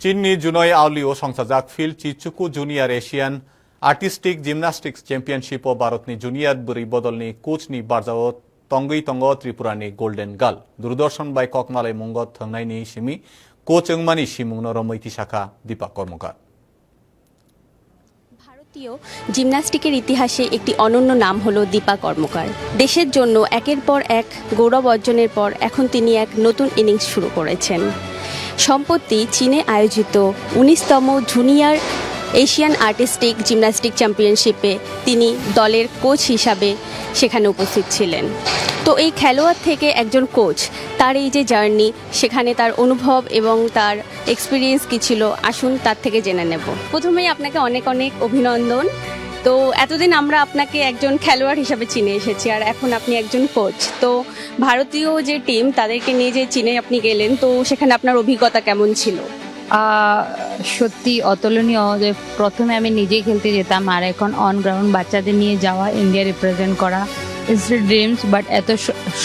चीननि जुनय आवलियाव संसाजाक फिल्ड चिचुकु जुनियर एशियान आर्टिस्टिक जिमनास्टिक्स चेम्पियनशिपआव भारतनि जुनियर बुरै बदलनि कोचनि बारजाव तंगै तंग त्रिपुरानि गोल्डेन गार्ल दूरदर्शन बाय ककमालै मुंग थंनायनि सिमी कोच ओंमानि सिमुंनो रमैथि शाखा दीपा कर्मकार। ভারতীয় জিমন্যাস্টিকের ইতিহাসে একটি অনন্য নাম হলো দীপা কর্মকার। দেশের জন্য একের পর এক গৌরব অর্জনের পর এখন তিনি এক নতুন ইনিংস শুরু করেছেন। সম্প্রতি চীনে আয়োজিত 19তম জুনিয়র এশিয়ান আর্টিস্টিক জিমন্যাস্টিক চ্যাম্পিয়নশিপে তিনি দলের কোচ হিসাবে সেখানে উপস্থিত ছিলেন। তো এই খেলোয়াড় থেকে একজন কোচ, তার এই যে জার্নি, সেখানে তার অনুভব এবং তার এক্সপিরিয়েন্স কী ছিল, আসুন তার থেকে জেনে নেব। প্রথমেই আপনাকে অনেক অনেক অভিনন্দন। তো এতদিন আমরা আপনাকে একজন খেলোয়াড় হিসাবে চিনে এসেছি, আর এখন আপনি একজন কোচ। তো ভারতীয় যে টিম, তাদেরকে নিয়ে যে চীনে আপনি গেলেন, তো সেখানে আপনার অভিজ্ঞতা কেমন ছিল? সত্যি অতুলনীয়। যে প্রথমে আমি নিজেই খেলতে যেতাম, আর এখন অন গ্রাউন্ড বাচ্চাদের নিয়ে যাওয়া, ইন্ডিয়া রিপ্রেজেন্ট করা, ইটস ড্রিমস। বাট এত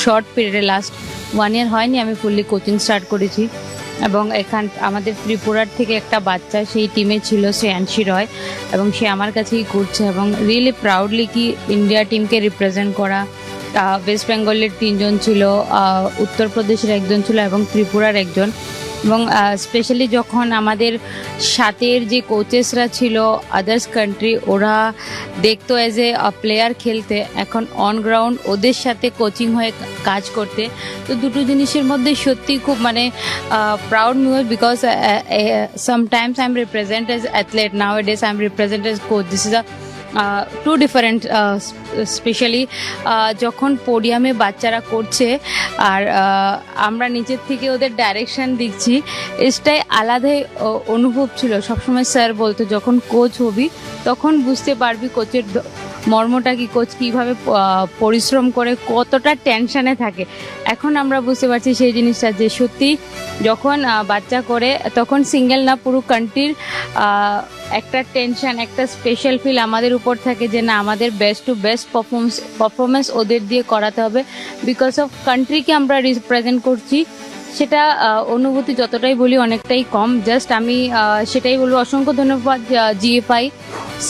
শর্ট পিরিয়ডে, লাস্ট 1 ইয়ার হয়নি আমি ফুললি কোচিং স্টার্ট করেছি। এবং এখান আমাদের ত্রিপুরার থেকে একটা বাচ্চা সেই টিমে ছিল, শ্রেয়াংশী রয়, এবং সে আমার কাছেই করছে। এবং রিয়েলি প্রাউডলি কি ইন্ডিয়া টিমকে রিপ্রেজেন্ট করা। ওয়েস্ট বেঙ্গলের 3 জন ছিল, উত্তরপ্রদেশের 1 জন ছিল এবং ত্রিপুরার 1 জন। এবং স্পেশালি যখন আমাদের সাথের যে কোচেসরা ছিল আদার্স কান্ট্রি, ওরা দেখতো অ্যাজ এ প্লেয়ার খেলতে, এখন অন গ্রাউন্ড ওদের সাথে কোচিং হয়ে কাজ করতে। তো দুটো জিনিসের মধ্যে সত্যি খুব proud movement, because sometimes I am represent as athlete, nowadays I am represent as coach. This is too different. Specially যখন পোডিয়ামে বাচ্চারা করছে আর আমরা নিচের থেকে ওদের ডাইরেকশন দিচ্ছি, এটাই আলাদাই অনুভব ছিল। সবসময় স্যার বলতো, যখন কোচ হবি তখন বুঝতে পারবি কোচের মর্মটা কি, কোচ কীভাবে পরিশ্রম করে, কতটা টেনশানে থাকে। এখন আমরা বুঝতে পারছি সেই জিনিসটা, যে সত্যি যখন বাচ্চা করে তখন সিঙ্গেল না, পুরো কান্ট্রির একটা টেনশন, একটা স্পেশাল ফিল আমাদের উপর থাকে, যে না, আমাদের বেস্ট টু বেস্ট পারফরমেন্স ওদের দিয়ে করাতে হবে, বিকজ অফ কান্ট্রিকে আমরা রিপ্রেজেন্ট করছি। সেটা অনুভূতি যতটাই বলি অনেকটাই কম। জাস্ট আমি সেটাই বলবো, অসংখ্য ধন্যবাদ GFI,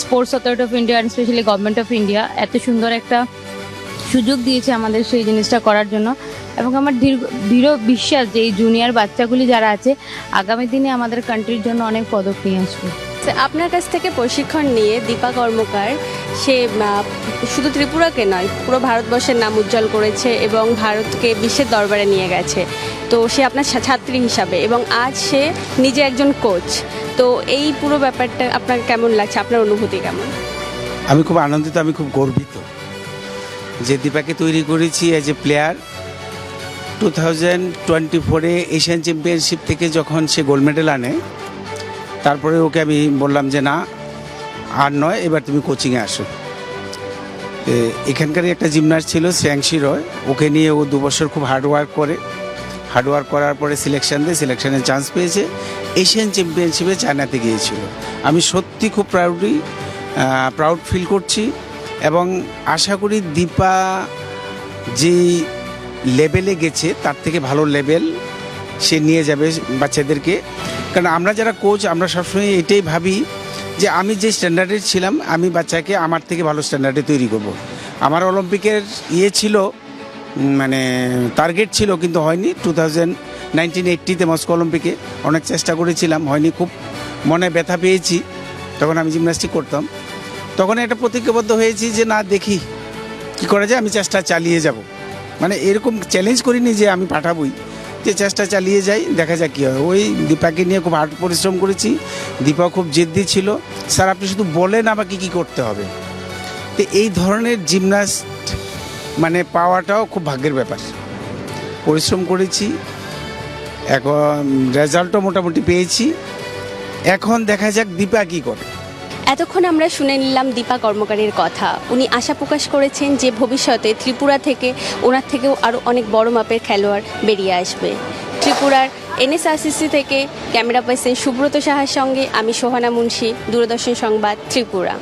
sports authority of India and specially government of India, এত সুন্দর একটা সুযোগ দিয়েছে আমাদের সেই জিনিসটা করার জন্য। এবং আমার দৃঢ় বিশ্বাস যে এই জুনিয়র বাচ্চাগুলি যারা আছে, আগামী দিনে আমাদের কান্ট্রির জন্য অনেক পদক নিয়ে আসবে। আপনার কাছ থেকে প্রশিক্ষণ নিয়ে দীপা কর্মকার সে শুধু ত্রিপুরাকে নয়, পুরো ভারতবর্ষের নাম উজ্জ্বল করেছে এবং ভারতকে বিশ্বের দরবারে নিয়ে গেছে। তো সে আপনার ছাত্রী হিসাবে, এবং আজ সে নিজে একজন কোচ। তো এই পুরো ব্যাপারটা আপনার কেমন লাগছে, আপনার অনুভূতি কেমন? আমি খুব আনন্দিত, আমি খুব গর্বিত যে দীপাকে তৈরি করেছি অ্যাজ এ প্লেয়ার। 2024-এ এশিয়ান চ্যাম্পিয়নশিপ থেকে যখন সে গোল্ড মেডেল আনে, তারপরে ওকে আমি বললাম যে না, আর নয়, এবার তুমি কোচিংয়ে আসো। এখানকারই একটা জিমনাস্ট ছিল শ্রেয়াংশী রয়, ওকে নিয়ে ও 2 বছর খুব হার্ডওয়ার্ক করার পরে সিলেকশন দেয়, সিলেকশনের চান্স পেয়েছে, এশিয়ান চ্যাম্পিয়নশিপে চায়নাতে গিয়েছিল। আমি সত্যি খুব প্রাউড ফিল করছি, এবং আশা করি দীপা যে লেভেলে গেছে তার থেকে ভালো লেভেল সে নিয়ে যাবে বাচ্চাদেরকে। কারণ আমরা যারা কোচ, আমরা সবসময় এটাই ভাবি যে আমি যে স্ট্যান্ডার্ডে ছিলাম, আমি বাচ্চাকে আমার থেকে ভালো স্ট্যান্ডার্ডে তৈরি করব। আমার অলিম্পিকের ছিল, টার্গেট ছিল, কিন্তু হয়নি। 1980-তে মস্কো অলিম্পিকে অনেক চেষ্টা করেছিলাম, হয়নি। খুব মনে ব্যথা পেয়েছি, তখন আমি জিমন্যাস্টিক করতাম। তখন একটা প্রতিজ্ঞাবদ্ধ হয়েছি যে না, দেখি কী করা যায়, আমি চেষ্টা চালিয়ে যাব। এরকম চ্যালেঞ্জ করিনি যে আমি পাঠাবই, যে চেষ্টা চালিয়ে যাই, দেখা যাক কী হয়। ওই দীপাকে নিয়ে খুব হার্ড পরিশ্রম করেছি। দীপা খুব জেদ্দি ছিল, স্যার আপনি শুধু বলেন আমাকে কী করতে হবে। তো এই ধরনের জিমনাস্ট পাওয়াটাও খুব ভাগ্যের ব্যাপার। পরিশ্রম করেছি, এখন রেজাল্টও মোটামুটি পেয়েছি। এখন দেখা যাক দীপা কী করে। এতক্ষণ আমরা শুনে নিলাম দীপা কর্মকারের কথা। উনি আশা প্রকাশ করেছেন যে ভবিষ্যতে ত্রিপুরা থেকে ওনার থেকেও আরও অনেক বড় মাপের খেলোয়াড় বেরিয়ে আসবে। ত্রিপুরার NSRCC থেকে ক্যামেরা পার্সন সুব্রত সাহার সঙ্গে আমি সোহানা মুন্সি, দূরদর্শন সংবাদ, ত্রিপুরা।